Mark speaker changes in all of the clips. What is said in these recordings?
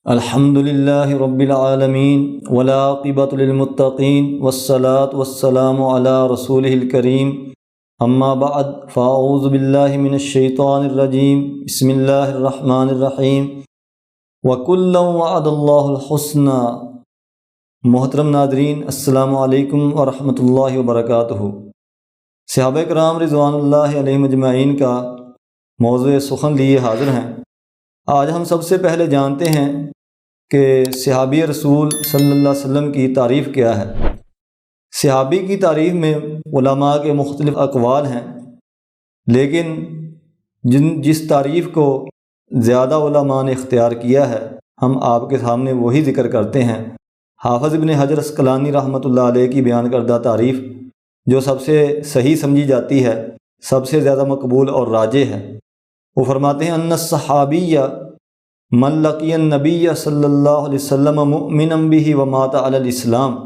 Speaker 1: الحمد للہ رب العالمین والعاقبۃ للمتقین والصلاة والسلام علی رسولہ الکریم اما بعد فاعوذ باللہ من الشیطان الرجیم بسم اللہ الرحمن الرحیم وَكُلًّا وَعَدَ اللَّهُ الْحُسْنَى۔ محترم ناظرین، السلام علیکم ورحمۃ اللہ وبرکاتہ۔ صحابہ کرام رضوان اللہ علیہم اجمعین کا موضوع سخن لیے حاضر ہیں۔ آج ہم سب سے پہلے جانتے ہیں کہ صحابی رسول صلی اللہ علیہ وسلم کی تعریف کیا ہے۔ صحابی کی تعریف میں علماء کے مختلف اقوال ہیں، لیکن جس تعریف کو زیادہ علماء نے اختیار کیا ہے ہم آپ کے سامنے وہی ذکر کرتے ہیں۔ حافظ ابن حجر عسقلانی رحمۃ اللہ علیہ کی بیان کردہ تعریف جو سب سے صحیح سمجھی جاتی ہے، سب سے زیادہ مقبول اور راجح ہے، وہ فرماتے ہیں ان الصحابیہ من لقی النبی صلی اللہ علیہ وسلم مؤمنا بہ ومات علی الاسلام،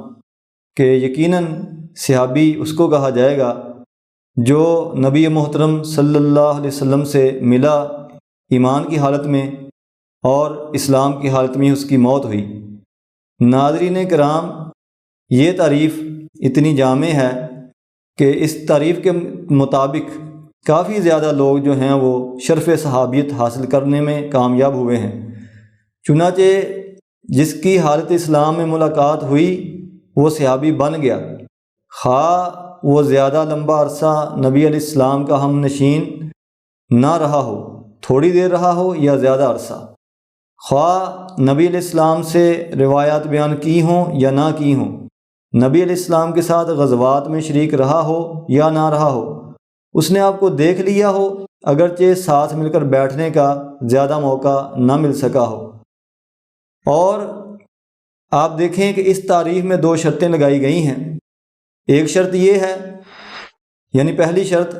Speaker 1: کہ یقیناً صحابی اس کو کہا جائے گا جو نبی محترم صلی اللہ علیہ وسلم سے ملا ایمان کی حالت میں اور اسلام کی حالت میں اس کی موت ہوئی۔ ناظرین کرام، یہ تعریف اتنی جامع ہے کہ اس تعریف کے مطابق کافی زیادہ لوگ جو ہیں وہ شرف صحابیت حاصل کرنے میں کامیاب ہوئے ہیں۔ چنانچہ جس کی حالت اسلام میں ملاقات ہوئی وہ صحابی بن گیا، خواہ وہ زیادہ لمبا عرصہ نبی علیہ السلام کا ہم نشین نہ رہا ہو، تھوڑی دیر رہا ہو یا زیادہ عرصہ، خواہ نبی علیہ السلام سے روایات بیان کی ہوں یا نہ کی ہوں، نبی علیہ السلام کے ساتھ غزوات میں شریک رہا ہو یا نہ رہا ہو، اس نے آپ کو دیکھ لیا ہو اگرچہ ساتھ مل کر بیٹھنے کا زیادہ موقع نہ مل سکا ہو۔ اور آپ دیکھیں کہ اس تعریف میں دو شرطیں لگائی گئی ہیں۔ ایک شرط یہ ہے، یعنی پہلی شرط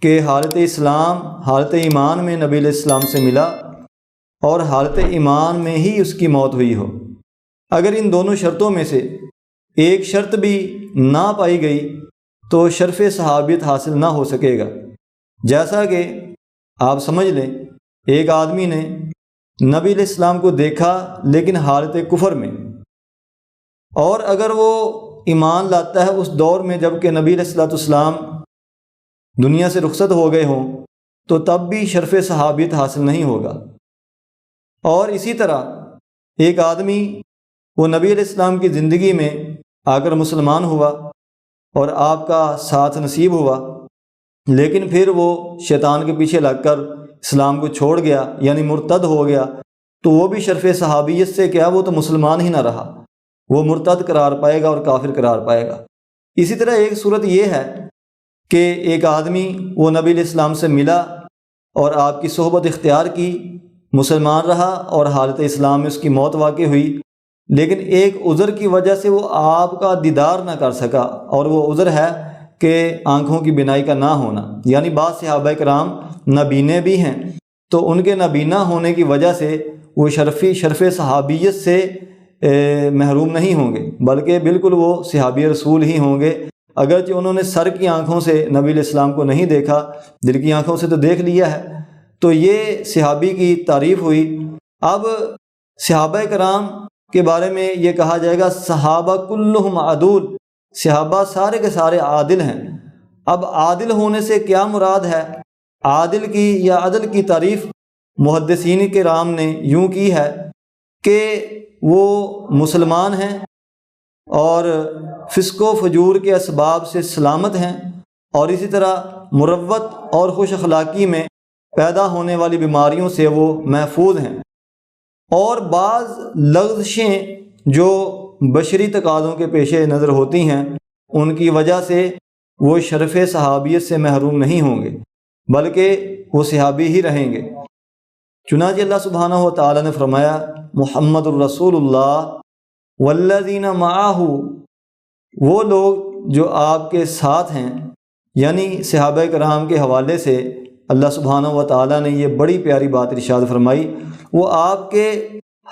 Speaker 1: کہ حالت اسلام، حالت ایمان میں نبی علیہ السلام سے ملا اور حالت ایمان میں ہی اس کی موت ہوئی ہو۔ اگر ان دونوں شرطوں میں سے ایک شرط بھی نہ پائی گئی تو شرف صحابیت حاصل نہ ہو سکے گا۔ جیسا کہ آپ سمجھ لیں ایک آدمی نے نبی علیہ السلام کو دیکھا لیکن حالت کفر میں، اور اگر وہ ایمان لاتا ہے اس دور میں جب کہ نبی علیہ السلام دنیا سے رخصت ہو گئے ہوں، تو تب بھی شرف صحابیت حاصل نہیں ہوگا۔ اور اسی طرح ایک آدمی وہ نبی علیہ السلام کی زندگی میں آ کر مسلمان ہوا اور آپ کا ساتھ نصیب ہوا، لیکن پھر وہ شیطان کے پیچھے لگ کر اسلام کو چھوڑ گیا، یعنی مرتد ہو گیا، تو وہ بھی شرف صحابیت سے کیا، وہ تو مسلمان ہی نہ رہا، وہ مرتد قرار پائے گا اور کافر قرار پائے گا۔ اسی طرح ایک صورت یہ ہے کہ ایک آدمی وہ نبی علیہ السلام سے ملا اور آپ کی صحبت اختیار کی، مسلمان رہا اور حالت اسلام میں اس کی موت واقع ہوئی، لیکن ایک عذر کی وجہ سے وہ آپ کا دیدار نہ کر سکا، اور وہ عذر ہے کہ آنکھوں کی بینائی کا نہ ہونا۔ یعنی بعض صحابہ کرام نابینے بھی ہیں، تو ان کے نابینا ہونے کی وجہ سے وہ شرف صحابیت سے محروم نہیں ہوں گے، بلکہ بالکل وہ صحابی رسول ہی ہوں گے، اگرچہ انہوں نے سر کی آنکھوں سے نبی علیہ السلام کو نہیں دیکھا، دل کی آنکھوں سے تو دیکھ لیا ہے۔ تو یہ صحابی کی تعریف ہوئی۔ اب صحابہ کرام کے بارے میں یہ کہا جائے گا صحابہ کلہم عدول، صحابہ سارے کے سارے عادل ہیں۔ اب عادل ہونے سے کیا مراد ہے؟ عادل کی یا عدل کی تعریف محدثین کرام نے یوں کی ہے کہ وہ مسلمان ہیں اور فسق و فجور کے اسباب سے سلامت ہیں، اور اسی طرح مروت اور خوش اخلاقی میں پیدا ہونے والی بیماریوں سے وہ محفوظ ہیں، اور بعض لغزشیں جو بشری تقاضوں کے پیش نظر ہوتی ہیں ان کی وجہ سے وہ شرف صحابیت سے محروم نہیں ہوں گے، بلکہ وہ صحابی ہی رہیں گے۔ چنانچہ اللہ سبحانہ و تعالیٰ نے فرمایا محمد الرسول اللہ والذین معہ، وہ لوگ جو آپ کے ساتھ ہیں، یعنی صحابہ کرام کے حوالے سے اللہ سبحانہ و تعالیٰ نے یہ بڑی پیاری بات ارشاد فرمائی، وہ آپ کے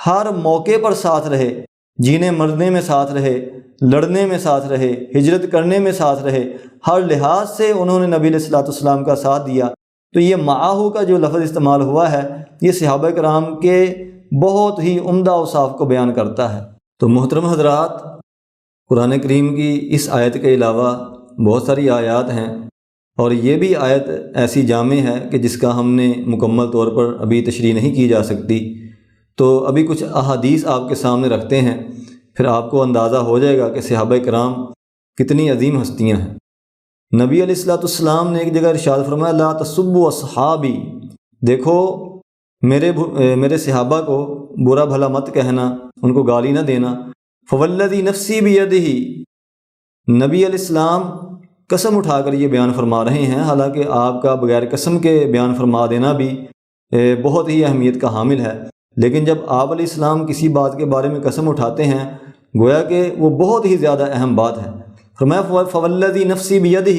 Speaker 1: ہر موقع پر ساتھ رہے، جینے مرنے میں ساتھ رہے، لڑنے میں ساتھ رہے، ہجرت کرنے میں ساتھ رہے، ہر لحاظ سے انہوں نے نبی علیہ السلام کا ساتھ دیا۔ تو یہ معاہو کا جو لفظ استعمال ہوا ہے یہ صحابہ کرام کے بہت ہی عمدہ اوصاف کو بیان کرتا ہے۔ تو محترم حضرات، قرآن کریم کی اس آیت کے علاوہ بہت ساری آیات ہیں، اور یہ بھی آیت ایسی جامع ہے کہ جس کا ہم نے مکمل طور پر ابھی تشریح نہیں کی جا سکتی۔ تو ابھی کچھ احادیث آپ کے سامنے رکھتے ہیں، پھر آپ کو اندازہ ہو جائے گا کہ صحابہ کرام کتنی عظیم ہستیاں ہیں۔ نبی علیہ الصلوۃ والسلام نے ایک جگہ ارشاد فرمایا لا تسبوا اصحابی، دیکھو میرے صحابہ کو برا بھلا مت کہنا، ان کو گالی نہ دینا۔ فوالذی نفسی بیدہ، نبی علیہ السلام قسم اٹھا کر یہ بیان فرما رہے ہیں، حالانکہ آپ کا بغیر قسم کے بیان فرما دینا بھی بہت ہی اہمیت کا حامل ہے، لیکن جب آپ علیہ السلام کسی بات کے بارے میں قسم اٹھاتے ہیں گویا کہ وہ بہت ہی زیادہ اہم بات ہے۔ فرمایا فوالذی نفسی بیدہ،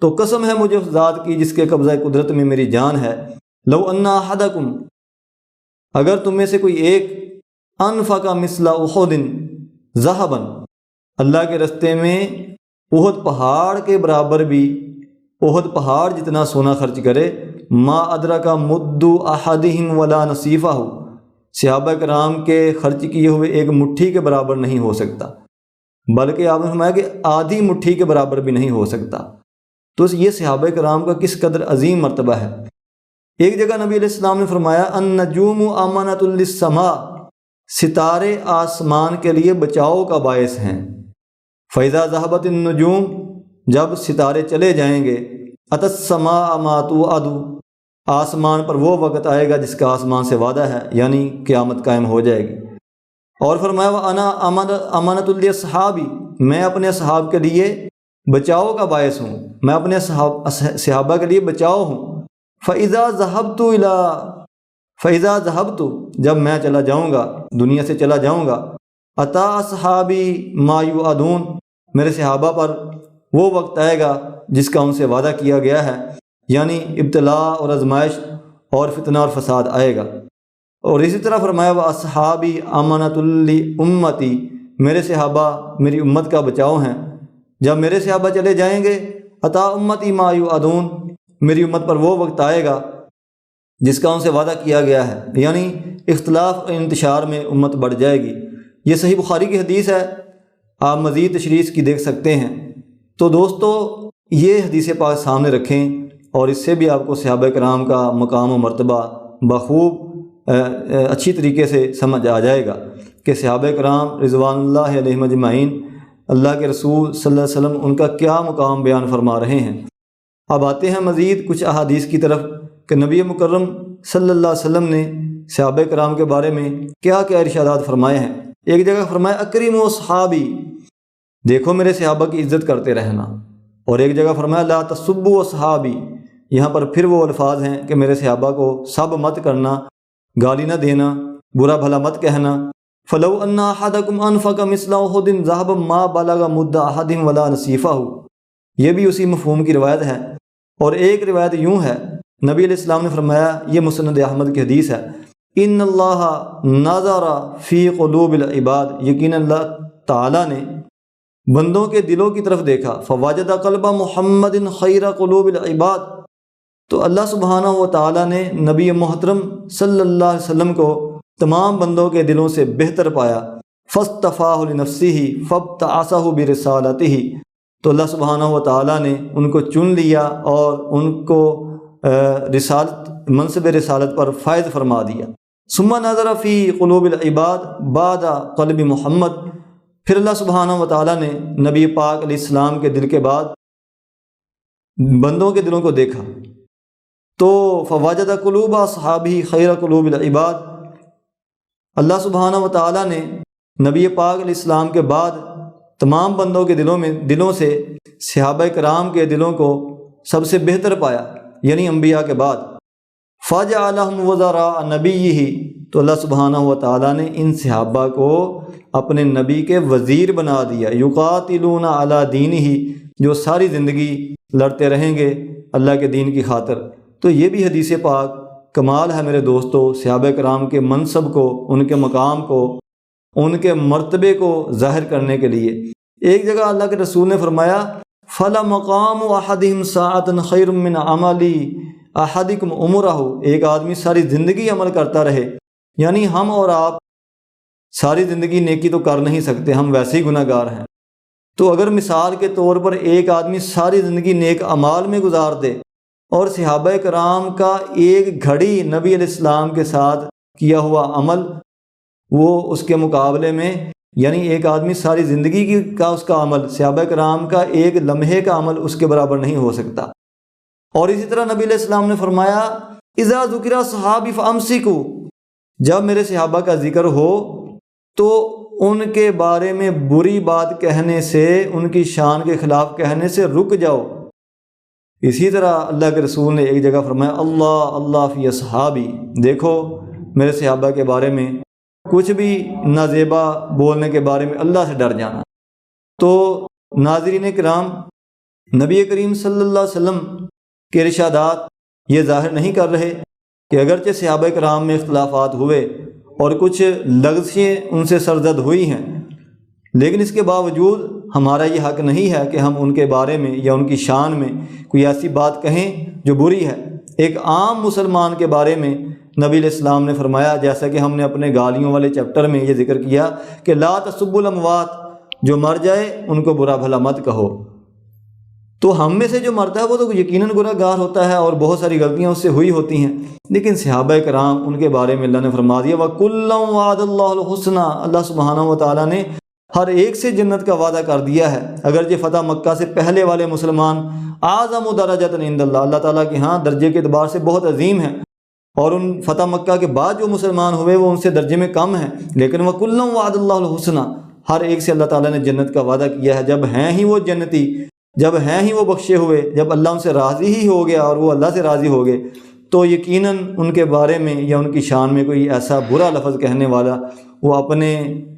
Speaker 1: تو قسم ہے مجھے اس ذات کی جس کے قبضہ قدرت میں میری جان ہے، لو ان احدکم، اگر تم میں سے کوئی ایک انفق مثل احد ذہبا، اللہ کے رستے میں احد پہاڑ کے برابر بھی، احد پہاڑ جتنا سونا خرچ کرے، ما ادرک مد احدہم ولا نصیفہ، صحابہ کرام کے خرچ کیے ہوئے ایک مٹھی کے برابر نہیں ہو سکتا، بلکہ آپ نے فرمایا کہ آدھی مٹھی کے برابر بھی نہیں ہو سکتا۔ تو یہ صحابہ کرام کا کس قدر عظیم مرتبہ ہے۔ ایک جگہ نبی علیہ السلام نے فرمایا النجوم امانۃ للسماء، ستارے آسمان کے لیے بچاؤ کا باعث ہیں۔ فَإِذَا ذَهَبَتِ النُّجُومُ، جب ستارے چلے جائیں گے، أَتَى السَّمَاءَ مَا تُوعَدُ، آسمان پر وہ وقت آئے گا جس کا آسمان سے وعدہ ہے، یعنی قیامت قائم ہو جائے گی۔ اور فرمایا وَأَنَا أَمَانَةٌ لِأَصْحَابِي، میں اپنے اصحاب کے لیے بچاؤ کا باعث ہوں، میں اپنے صحابہ کے لیے بچاؤ ہوں۔ فَإِذَا ذَهَبْتُ، جب میں چلا جاؤں گا، دنیا سے چلا جاؤں گا، أَتَى أَصْحَابِي مَا يُوعَدُونَ، میرے صحابہ پر وہ وقت آئے گا جس کا ان سے وعدہ کیا گیا ہے، یعنی ابتلاء اور آزمائش اور فتنہ اور فساد آئے گا۔ اور اسی طرح فرمایا وَأَصْحَابِي أَمَانَةٌ لِأُمَّتِي، میرے صحابہ میری امت کا بچاؤ ہیں، جب میرے صحابہ چلے جائیں گے، أَتَى أُمَّتِي مَا يُوعَدُونَ، میری امت پر وہ وقت آئے گا جس کا ان سے وعدہ کیا گیا ہے، یعنی اختلاف اور انتشار میں امت بڑھ جائے گی۔ یہ صحیح بخاری کی حدیث ہے، آپ مزید تشریح اس کی دیکھ سکتے ہیں۔ تو دوستو، یہ حدیث پاک سامنے رکھیں اور اس سے بھی آپ کو صحابہ کرام کا مقام و مرتبہ بخوب اچھی طریقے سے سمجھ آ جائے گا کہ صحابہ کرام رضوان اللہ علیہم اجمعین، اللہ کے رسول صلی اللہ علیہ وسلم ان کا کیا مقام بیان فرما رہے ہیں۔ اب آتے ہیں مزید کچھ احادیث کی طرف کہ نبی مکرم صلی اللہ علیہ وسلم نے صحابہ کرام کے بارے میں کیا کیا ارشادات فرمائے ہیں۔ ایک جگہ فرمایا اکرموا اصحابی، دیکھو میرے صحابہ کی عزت کرتے رہنا، اور ایک جگہ فرمایا لا تسبوا اصحابی، یہاں پر پھر وہ الفاظ ہیں کہ میرے صحابہ کو سب مت کرنا، گالی نہ دینا، برا بھلا مت کہنا۔ فلو ان احدکم انفق مثل احد ذهبا ما بلغ مد احدهم ولا نصیفہ، یہ بھی اسی مفہوم کی روایت ہے۔ اور ایک روایت یوں ہے، نبی علیہ السلام نے فرمایا، یہ مسند احمد کی حدیث ہے، ان اللہ نظر فی قلوب العباد، یقین اللہ تعالیٰ نے بندوں کے دلوں کی طرف دیکھا، فوجد قلب محمد خیر قلوب العباد، تو اللہ سبحانہ و تعالیٰ نے نبی محترم صلی اللہ علیہ وسلم کو تمام بندوں کے دلوں سے بہتر پایا، فاصطفاہ لنفسہ فابتعثہ برسالتہ، تو اللہ سبحانہ و تعالیٰ نے ان کو چن لیا اور ان کو رسالت، منصب رسالت پر فائز فرما دیا۔ ثم نظر فی قلوب العباد بعد قلب محمد، پھر اللہ سبحانہ و تعالیٰ نے نبی پاک علیہ السلام کے دل کے بعد بندوں کے دلوں کو دیکھا، تو فوجد قلوب اصحابہ خیر قلوب العباد، اللہ سبحانہ و تعالیٰ نے نبی پاک علیہ السلام کے بعد تمام بندوں کے دلوں سے صحابہ کرام کے دلوں کو سب سے بہتر پایا، یعنی انبیاء کے بعد۔ فجعلہم وزراء نبیہ، تو اللہ سبحانہ و تعالیٰ نے ان صحابہ کو اپنے نبی کے وزیر بنا دیا، یقاتلون علی دینہ، جو ساری زندگی لڑتے رہیں گے اللہ کے دین کی خاطر۔ تو یہ بھی حدیث پاک کمال ہے میرے دوستو، صحابہ کرام کے منصب کو، ان کے مقام کو، ان کے مرتبے کو ظاہر کرنے کے لیے۔ ایک جگہ اللہ کے رسول نے فرمایا فَلَمَقَامُ أَحَدِهِمْ سَاعَةً خَيْرٌ مِّنْ عَمَلِ أَحَدِكُمْ عُمُرَهُ، ایک آدمی ساری زندگی عمل کرتا رہے یعنی ہم اور آپ ساری زندگی نیکی تو کر نہیں سکتے، ہم ویسے ہی گناہ گار ہیں۔ تو اگر مثال کے طور پر ایک آدمی ساری زندگی نیک اعمال میں گزار دے اور صحابہ کرام کا ایک گھڑی نبی علیہ السلام کے ساتھ کیا ہوا عمل وہ اس کے مقابلے میں، یعنی ایک آدمی ساری زندگی کا اس کا عمل صحابہ کرام کا ایک لمحے کا عمل اس کے برابر نہیں ہو سکتا۔ اور اسی طرح نبی علیہ السلام نے فرمایا اذا ذکر صحابی فامسکوا، جب میرے صحابہ کا ذکر ہو تو ان کے بارے میں بری بات کہنے سے، ان کی شان کے خلاف کہنے سے رک جاؤ۔ اسی طرح اللہ کے رسول نے ایک جگہ فرمایا اللہ اللہ فی اصحابی، دیکھو میرے صحابہ کے بارے میں کچھ بھی نازیبا بولنے کے بارے میں اللہ سے ڈر جانا۔ تو ناظرین کرام، نبی کریم صلی اللہ علیہ وسلم کے ارشادات یہ ظاہر نہیں کر رہے کہ اگرچہ صحابہ کرام میں اختلافات ہوئے اور کچھ لغزشیں ان سے سرزد ہوئی ہیں، لیکن اس کے باوجود ہمارا یہ حق نہیں ہے کہ ہم ان کے بارے میں یا ان کی شان میں کوئی ایسی بات کہیں جو بری ہے۔ ایک عام مسلمان کے بارے میں نبی علیہ السلام نے فرمایا، جیسا کہ ہم نے اپنے گالیوں والے چیپٹر میں یہ ذکر کیا کہ لا تسبوا الاموات، جو مر جائے ان کو برا بھلا مت کہو۔ تو ہم میں سے جو مرتا ہے وہ تو یقیناً گناہ گار ہوتا ہے اور بہت ساری غلطیاں اس سے ہوئی ہوتی ہیں، لیکن صحابہ کرام ان کے بارے میں اللہ نے فرما دیا وَكُلًّا وَعَدَ اللَّهُ الْحُسْنَى، اللہ سبحانہ و تعالیٰ نے ہر ایک سے جنت کا وعدہ کر دیا ہے۔ اگرچہ فتح مکہ سے پہلے والے مسلمان اعظم درجۃ عند اللہ، اللہ تعالیٰ کے ہاں درجے کے اعتبار سے بہت عظیم ہیں، اور ان فتح مکہ کے بعد جو مسلمان ہوئے وہ ان سے درجے میں کم ہیں، لیکن وَكُلًّا وَعَدَ اللَّهُ الْحُسْنَى، ہر ایک سے اللہ تعالیٰ نے جنت کا وعدہ کیا ہے۔ جب ہیں ہی وہ جنتی، جب ہیں ہی وہ بخشے ہوئے، جب اللہ ان سے راضی ہی ہو گیا اور وہ اللہ سے راضی ہو گئے، تو یقیناً ان کے بارے میں یا ان کی شان میں کوئی ایسا برا لفظ کہنے والا وہ اپنے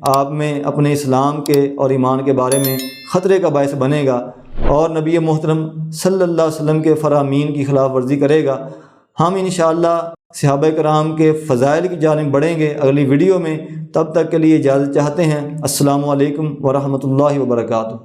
Speaker 1: آپ میں اپنے اسلام کے اور ایمان کے بارے میں خطرے کا باعث بنے گا اور نبی محترم صلی اللہ علیہ وسلم کے فرامین کی خلاف ورزی کرے گا۔ ہم انشاءاللہ صحابہ کرام کے فضائل کی جانب بڑھیں گے اگلی ویڈیو میں، تب تک کے لیے اجازت چاہتے ہیں۔ السلام علیکم ورحمۃ اللہ وبرکاتہ۔